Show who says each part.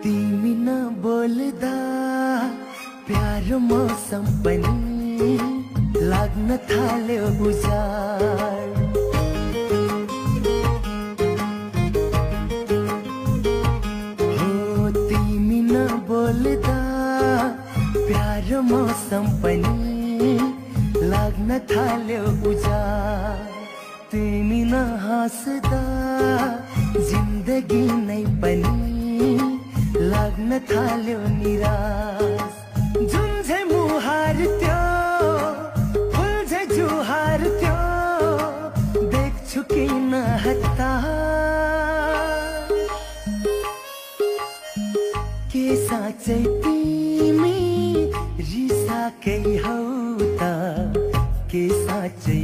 Speaker 1: तिमी नबोल्दा प्यारो मौसम पनि लाग्न थाल्यो उजाड। हो तिमी नबोल्दा प्यारो मौसम पनि लाग्न थाल्यो उजाड। तिमी नहाँस्दा जिन्दगी नै पनि लाग्न थाल्यो निराश। जुन झै मुहार त्यो फुल झै जुहार त्यो देख्छु किन हतार। के साँच्चै तिमी रिसाकै हौ त? के साँच्चै